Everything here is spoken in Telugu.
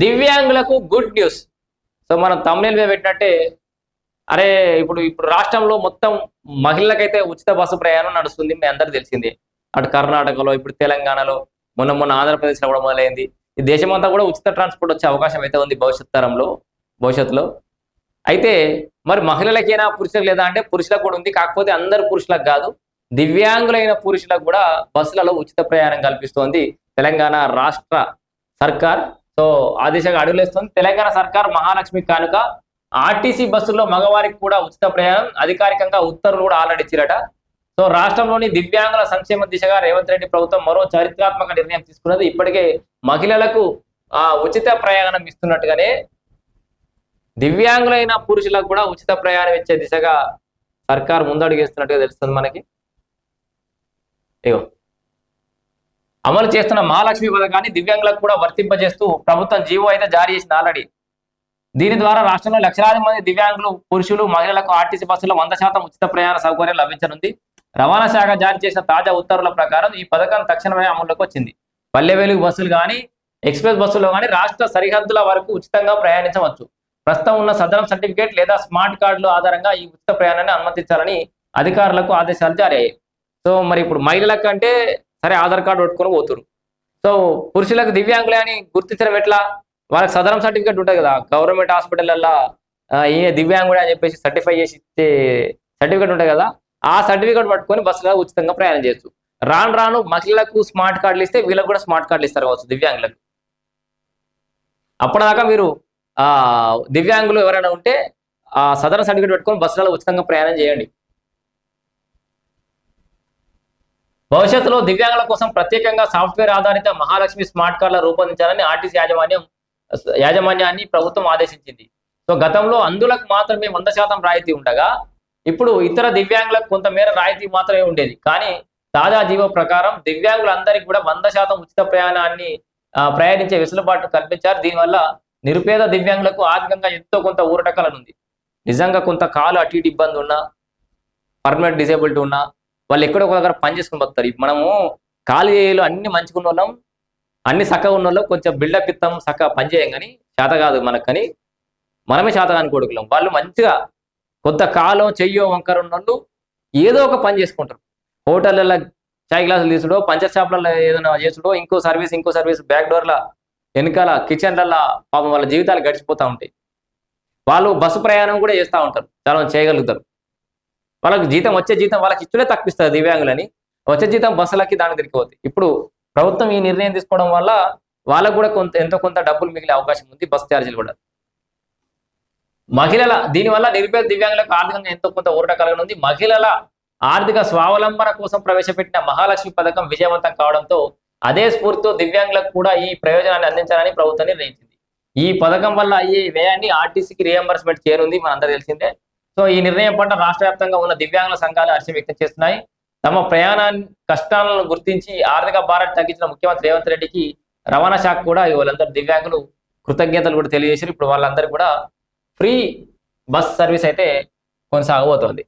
దివ్యాంగులకు గుడ్ న్యూస్. సో మనం తమ్నేల్ మీద పెట్టినట్టే అరే ఇప్పుడు ఇప్పుడు రాష్ట్రంలో మొత్తం మహిళలకైతే ఉచిత బస్సు ప్రయాణం నడుస్తుంది. మీ అందరికి తెలిసిందే. అటు కర్ణాటకలో, ఇప్పుడు తెలంగాణలో, మొన్న మొన్న ఆంధ్రప్రదేశ్లో కూడా మొదలైంది. ఈ దేశమంతా కూడా ఉచిత ట్రాన్స్పోర్ట్ వచ్చే అవకాశం అయితే ఉంది భవిష్యత్తులో. అయితే మరి మహిళలకైనా పురుషులకు లేదా అంటే పురుషులకు కూడా ఉంది. కాకపోతే అందరు పురుషులకు కాదు, దివ్యాంగులైన పురుషులకు కూడా బస్సులలో ఉచిత ప్రయాణం కల్పిస్తోంది తెలంగాణ రాష్ట్ర సర్కార్. సో ఆ దిశగా అడుగులేస్తుంది తెలంగాణ సర్కార్. మహాలక్ష్మి కానుక ఆర్టీసీ బస్సుల్లో మగవారికి కూడా ఉచిత ప్రయాణం అధికారికంగా ఉత్తర్వులు కూడా ఆల్రెడీ ఇచ్చిరట. సో రాష్ట్రంలోని దివ్యాంగుల సంక్షేమ దిశగా రేవంత్ రెడ్డి ప్రభుత్వం మరో చారిత్రాత్మక నిర్ణయం తీసుకున్నది. ఇప్పటికే మహిళలకు ఉచిత ప్రయాణం ఇస్తున్నట్టుగానే దివ్యాంగులైన పురుషులకు కూడా ఉచిత ప్రయాణం ఇచ్చే దిశగా సర్కార్ ముందడుగేస్తున్నట్టుగా తెలుస్తుంది మనకి. అమలు చేస్తున్న మహాలక్ష్మి పథకాన్ని దివ్యాంగులకు కూడా వర్తింపజేస్తూ ప్రభుత్వం జీవో అయితే జారీ చేసింది ఆల్రెడీ. దీని ద్వారా రాష్ట్రంలో లక్షలాది మంది దివ్యాంగులు పురుషులు మహిళలకు ఆర్టీసీ బస్సులో 100% ఉచిత ప్రయాణ సౌకర్యం లభించనుంది. రవాణా శాఖ జారీ చేసిన తాజా ఉత్తర్వుల ప్రకారం ఈ పథకం తక్షణమే అమల్లోకి వచ్చింది. పల్లె వెలుగు బస్సులు కానీ, ఎక్స్ప్రెస్ బస్సులో కానీ రాష్ట్ర సరిహద్దుల వరకు ఉచితంగా ప్రయాణించవచ్చు. ప్రస్తుతం ఉన్న సదరం సర్టిఫికేట్ లేదా స్మార్ట్ కార్డుల ఆధారంగా ఈ ఉచిత ప్రయాణాన్ని అనుమతించాలని అధికారులకు ఆదేశాలు జారీ అయ్యాయి. సో మరి ఇప్పుడు మహిళలకు అంటే సరే ఆధార్ కార్డు పెట్టుకొని పోతురు. సో పురుషులకు దివ్యాంగులే అని గుర్తించడం ఎట్లా? వాళ్ళకి సదరం సర్టిఫికేట్ ఉంటుంది కదా, గవర్నమెంట్ హాస్పిటల్లో ఈయన దివ్యాంగుడే అని చెప్పేసి సర్టిఫై చేసి ఇచ్చే సర్టిఫికేట్ ఉంటుంది కదా, ఆ సర్టిఫికేట్ పట్టుకొని బస్సులో ఉచితంగా ప్రయాణం చేయొచ్చు. రాను రాను మహిళలకు స్మార్ట్ కార్డులు ఇస్తే వీళ్ళకి కూడా స్మార్ట్ కార్డులు ఇస్తారు కావచ్చు దివ్యాంగులకు. అప్పటిదాకా మీరు దివ్యాంగులు ఎవరైనా ఉంటే ఆ సదరం సర్టిఫికేట్ పెట్టుకొని బస్సులలో ఉచితంగా ప్రయాణం చేయండి. భవిష్యత్తులో దివ్యాంగుల కోసం ప్రత్యేకంగా సాఫ్ట్వేర్ ఆధారిత మహాలక్ష్మి స్మార్ట్ కార్డులు రూపొందించాలని ఆర్టీసీ యాజమాన్యాన్ని ప్రభుత్వం ఆదేశించింది. సో గతంలో అందులకు మాత్రమే 100% రాయితీ ఉండగా ఇప్పుడు ఇతర దివ్యాంగులకు కొంతమేర రాయితీ మాత్రమే ఉండేది. కానీ తాజా జీవో ప్రకారం దివ్యాంగులందరికీ కూడా 100% ఉచిత ప్రయాణాన్ని ప్రయాణించే వెసులుబాటు కల్పించారు. దీనివల్ల నిరుపేద దివ్యాంగులకు ఆర్థికంగా ఎంతో కొంత ఊరటకలనుంది. నిజంగా కొంత కాలు అటు ఇటు ఇబ్బంది ఉన్నా, పర్మనెంట్ డిసేబిలిటీ ఉన్నా వాళ్ళు ఎక్కడో ఒక దగ్గర పని చేసుకుని పోతారు. మనము ఖాళీలు అన్ని మంచిగా ఉన్న వాళ్ళం, అన్ని చక్కగా ఉన్న వాళ్ళు కొంచెం బిల్డప్ ఇస్తాం, చక్కగా పని చేయం కానీ చేత కాదు మనకు. కానీ మనమే చేత కాని కొడుకులం. వాళ్ళు మంచిగా కొంత కాలం చెయ్యో వంకర ఉన్న వాళ్ళు ఏదో ఒక పని చేసుకుంటారు. హోటళ్ళల్లో చాయ్ గ్లాసులు తీసుడో, పంచర్ షాప్లలో ఏదైనా చేసుడో, ఇంకో సర్వీస్ బ్యాక్ డోర్ల వెనకాల కిచెన్లలో పాపం వాళ్ళ జీవితాలు గడిచిపోతూ ఉంటాయి. వాళ్ళు బస్సు ప్రయాణం కూడా చేస్తూ ఉంటారు, చాలా చేయగలుగుతారు. వాళ్ళకి వచ్చే జీతం వాళ్ళకి ఇచ్చుడే తప్పిస్తారు దివ్యాంగులని. వచ్చే జీతం బస్సులకి దానికి తిరిగిపోతుంది. ఇప్పుడు ప్రభుత్వం ఈ నిర్ణయం తీసుకోవడం వల్ల వాళ్ళకు కూడా ఎంతో కొంత డబ్బులు మిగిలే అవకాశం ఉంది. బస్ ఛార్జీలు కూడా దీనివల్ల నిరుపేద దివ్యాంగులకు ఆర్థికంగా ఎంతో కొంత ఊరట కలగనుంది. మహిళల ఆర్థిక స్వావలంబన కోసం ప్రవేశపెట్టిన మహాలక్ష్మి పథకం విజయవంతం కావడంతో అదే స్ఫూర్తితో దివ్యాంగులకు కూడా ఈ ప్రయోజనాన్ని అందించాలని ప్రభుత్వం నిర్ణయించింది. ఈ పథకం వల్ల అయ్యే వ్యయాన్ని ఆర్టీసీకి రియంబర్స్మెంట్ చేయనుంది, మనందరూ తెలిసిందే. సో ఈ నిర్ణయం పట్ల రాష్ట్ర వ్యాప్తంగా ఉన్న దివ్యాంగుల సంఘాలు హర్షం వ్యక్తం చేస్తున్నాయి. తమ ప్రయాణాన్ని కష్టాలను గుర్తించి ఆర్థిక భారాన్ని తగ్గించిన ముఖ్యమంత్రి రేవంత్ రెడ్డికి రవాణా శాఖ కూడా వాళ్ళందరూ దివ్యాంగులు కృతజ్ఞతలు కూడా తెలియజేశారు. ఇప్పుడు వాళ్ళందరూ కూడా ఫ్రీ బస్ సర్వీస్ అయితే కొనసాగబోతోంది.